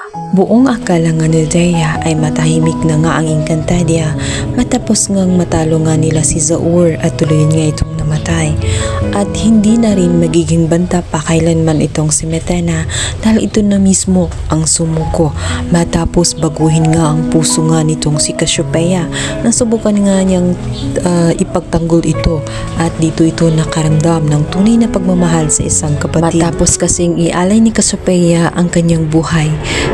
Buong akala nga ni Dea ay matahimik na nga ang Encantadia matapos ngang matalo nga nila si Zaur at tuluyan nga itong namatay. At hindi na rin magiging banta pa kailanman itong si Metena dahil ito na mismo ang sumuko matapos baguhin nga ang puso nga nitong si Cassiopeia. Nasubukan nga niyang ipagtanggol ito at dito ito nakaramdam ng tunay na pagmamahal sa isang kapatid. Matapos kasing ialay ni Cassiopeia ang kanyang buhay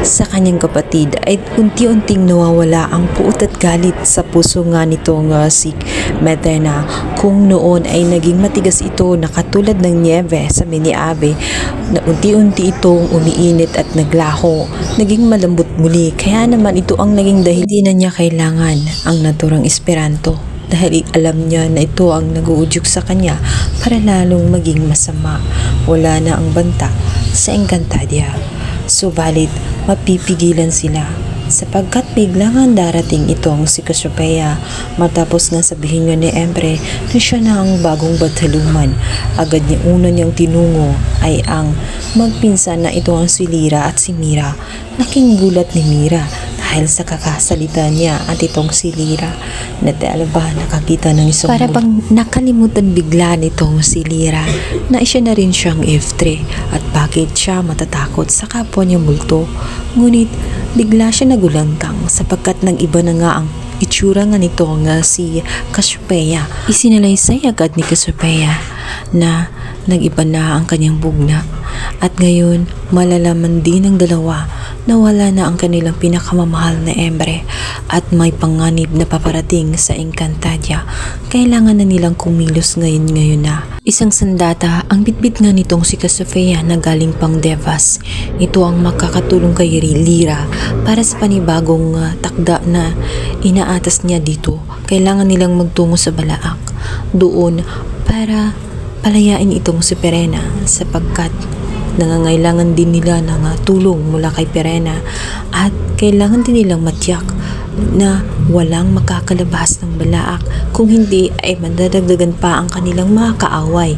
sa kanyang kapatid ay unti-unting nawawala ang puot at galit sa puso nga nitong si Metena. Kung noon ay naging matigas ito na katulad ng niebe sa Miniabe, na unti-unti itong umiinit at naglaho, naging malambot muli. Kaya naman ito ang naging dahil di na niya kailangan ang naturang Esperanto dahil alam niya na ito ang nag-uudyok sa kanya para lalong maging masama. Wala na ang banta sa Encantadia. Subalit mapipigilan sila sapagkat biglang darating itong si Cassiopeia matapos nga sabihin nga ni Empre na siya na ang bagong bataluman. Agad niya una niyang tinungo ay ang magpinsan na ito ang si Lyra at si Mira. Laking gulat ni Mira dahil sa kakasalita niya at itong si Lyra na dahil ba nakakita ng isang para bang nakalimutan bigla nitong si Lyra na siya na rin siyang F3 at bakit siya matatakot sa kapwa niya multo. Ngunit bigla siya nagulantang sapagkat nag-iba na nga ang itsura nga nito nga si Cassiopeia. Isinalaysay agad ni Cassiopeia na nag-iba na ang kanyang bugna at ngayon malalaman din ng dalawa na wala na ang kanilang pinakamamahal na Embre at may panganib na paparating sa Encantadia. Kailangan na nilang kumilos ngayon na. Isang sandata ang bitbit nga nitong si Cassiopeia na galing pang Devas. Ito ang makakatulong kay Lyra para sa panibagong takda na inaatas niya dito. Kailangan nilang magtungo sa Balaak doon para palayain itong si Pirena sapagkat nangangailangan din nila ng tulong mula kay Pirena at kailangan din nilang matiyak na walang makakalabas ng Balaak kung hindi ay mandadagdagan pa ang kanilang mga kaaway.